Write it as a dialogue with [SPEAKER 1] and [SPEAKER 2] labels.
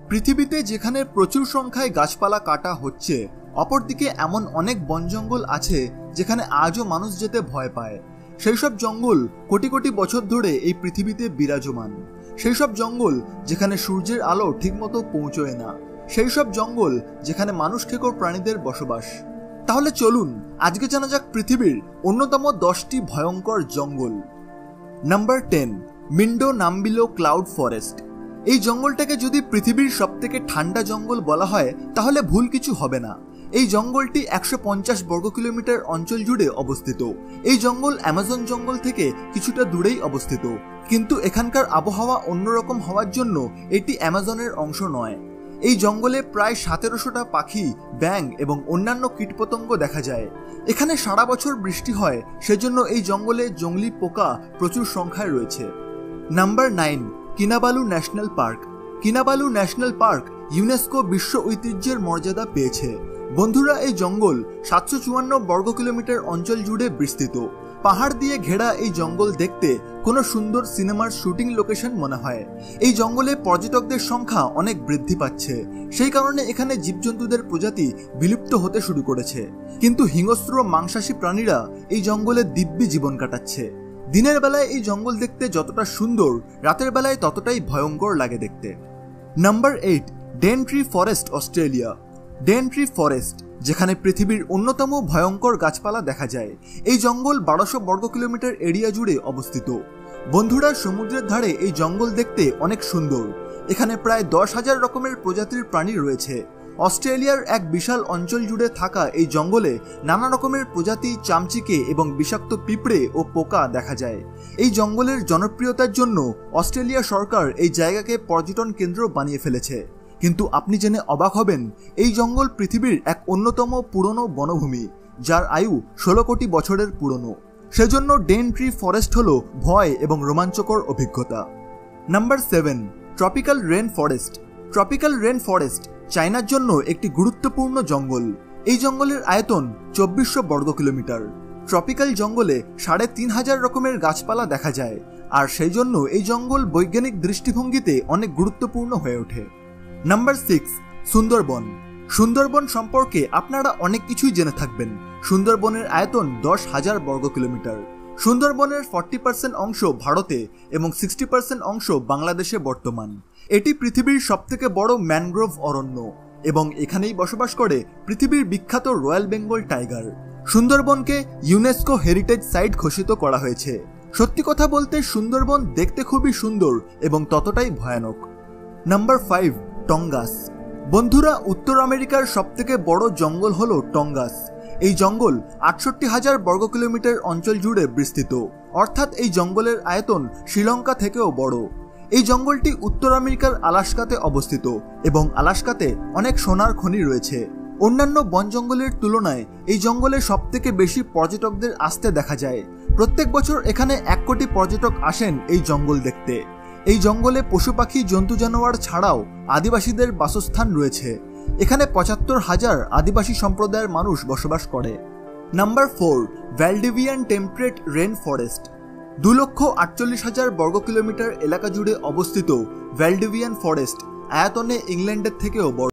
[SPEAKER 1] পৃথিবীতে যেখানে প্রচুর সংখ্যায় গাছপালা কাটা হচ্ছে, অপরদিকে এমন অনেক বন জঙ্গল আছে যেখানে আজও মানুষ যেতে ভয় পায়। সেই সব জঙ্গল কোটি কোটি বছর ধরে এই পৃথিবীতে বিরাজমান। সেই সব জঙ্গল যেখানে সূর্যের আলো ঠিকমতো পৌঁছয় না। সেই সব জঙ্গল যেখানে মানুষ খেকো প্রাণীদের বসবাস। তাহলে চলুন আজকে জানা যাক পৃথিবীর অন্যতম 10টি ভয়ঙ্কর জঙ্গল। Number 10, Mindo Nambillo cloud forest. এই জঙ্গলটাকে যদি পৃথিবীর সবথেকে ঠান্ডা জঙ্গল বলা হয় তাহলে ভুল কিছু হবে না। এই জঙ্গলটি 150 বর্গ কিলোমিটার অঞ্চল জুড়ে অবস্থিত। এই জঙ্গল অ্যামাজন জঙ্গল থেকে কিছুটা দূরেই অবস্থিত, কিন্তু এখানকার আবহাওয়া অন্যরকম হওয়ার জন্য এটি অ্যামাজনের অংশ নয়। এই জঙ্গলে প্রায় 1700টা পাখি, ব্যাঙ এবং অন্যান্য কীটপতঙ্গ দেখা যায়। এখানে সারা বছর বৃষ্টি হয়, সেজন্য এই জঙ্গলে জংলি পোকা প্রচুর সংখ্যায় রয়েছে। Number 9, কিনাবালু national park. কিনাবালু national park UNESCO বিশ্ব ঐতিহ্যের মর্যাদা পেয়েছে। বন্ধুরা, এই জঙ্গল 754 বর্গ কিলোমিটার অঞ্চল জুড়ে বিস্তৃত। পাহাড় দিয়ে ঘেরা এই জঙ্গল দেখতে কোনো সুন্দর সিনেমার শুটিং লোকেশন মনে হয়। এই জঙ্গলে পর্যটকদের সংখ্যা অনেক বৃদ্ধি পাচ্ছে, সেই কারণে এখানে জীবজন্তুদের প্রজাতি বিলুপ্ত হতে শুরু করেছে। কিন্তু হিংস্র মাংসাশী প্রাণীরা এই জঙ্গলে দিব্যি জীবন কাটাচ্ছে। দিনের বেলায় এই জঙ্গল দেখতে যতটা সুন্দর, রাতের বেলায় ততটাই ভয়ঙ্কর লাগে দেখতে। Number 8, Daintree forest, Australia. Daintree forest যেখানে পৃথিবীর অন্যতম ভয়ঙ্কর গাছপালা দেখা যায়। এই জঙ্গল 1200 বর্গ কিলোমিটার এরিয়া জুড়ে অবস্থিত। বন্ধুরা, সমুদ্রের ধারে এই জঙ্গল দেখতে অনেক সুন্দর। এখানে প্রায় 10,000 রকমের প্রজাতির প্রাণী রয়েছে। অস্ট্রেলিয়ার এক বিশাল অঞ্চল জুড়ে থাকা এই জঙ্গলে নানা রকমের প্রজাতি, চামচিকে এবং বিষাক্ত পিঁপড়ে ও পোকা দেখা যায়। এই জঙ্গলের জনপ্রিয়তার জন্য অস্ট্রেলিয়া সরকার এই জায়গাকে পর্যটন কেন্দ্র বানিয়ে ফেলেছে। কিন্তু আপনি জেনে অবাক হবেন, এই জঙ্গল পৃথিবীর এক অন্যতম পুরনো বনভূমি, যার আয়ু 16 কোটি বছরের পুরনো। সেজন্য ডেনট্রি ফরেস্ট হলো ভয় এবং রোমাঞ্চকর অভিজ্ঞতা। Number 7, tropical rain forest. Tropical rain forest চায়নার জন্য একটি গুরুত্বপূর্ণ জঙ্গল। এই জঙ্গলের আয়তন 2400 বর্গ কিলোমিটার। ট্রপিক্যাল জঙ্গলে 3500 রকমের গাছপালা দেখা যায়, আর সেই জন্য এই জঙ্গল বৈজ্ঞানিক দৃষ্টিভঙ্গিতে অনেক গুরুত্বপূর্ণ হয়ে ওঠে। নাম্বার 6, সুন্দরবন। সুন্দরবন সম্পর্কে আপনারা অনেক কিছুই জেনে থাকবেন। সুন্দরবনের আয়তন 10,000 বর্গ কিলোমিটার। সুন্দরবনের 40% অংশ ভারতে এবং 60% অংশ বাংলাদেশে বর্তমান। এটি পৃথিবীর সবথেকে বড় ম্যানগ্রোভ অরণ্য এবং এখানেই বসবাস করে পৃথিবীর বিখ্যাত রয়্যাল বেঙ্গল টাইগার। সুন্দরবনকে ইউনেস্কো হেরিটেজ সাইট ঘোষিত করা হয়েছে। সত্যি কথা বলতে সুন্দরবন দেখতে খুবই সুন্দর এবং ততটাই ভয়ানক। নাম্বার 5, টঙ্গাস। বন্ধুরা, উত্তর আমেরিকার সবথেকে বড় জঙ্গল হলো টঙ্গাস। এই জঙ্গল 68,000 বর্গ কিলোমিটার অঞ্চল জুড়ে বিস্তৃত, অর্থাৎ এই জঙ্গলের আয়তন শ্রীলঙ্কা থেকেও বড়। এই জঙ্গলটি উত্তর আমেরিকার আলাস্কাতে অবস্থিত এবং আলাস্কাতে অনেক সোনার খনি রয়েছে। অন্যান্য বন জঙ্গলের তুলনায় এই জঙ্গলে সবথেকে বেশি পর্যটকদের আসতে দেখা যায়। প্রত্যেক বছর এখানে 1 কোটি পর্যটক আসেন এই জঙ্গল দেখতে। এই জঙ্গলে পশু পাখি, জন্তু জানোয়ার ছাড়াও আদিবাসীদের বাসস্থান রয়েছে। এখানে 75,000 আদিবাসী সম্প্রদায়ের মানুষ বসবাস করে। Number 4, Valdivian temperate rain forest. 2,48,000 বর্গ কিলোমিটার এলাকা জুড়ে অবস্থিত ভ্যালডিভিয়ান ফরেস্ট আয়তনে ইংল্যান্ডের থেকেও বড়।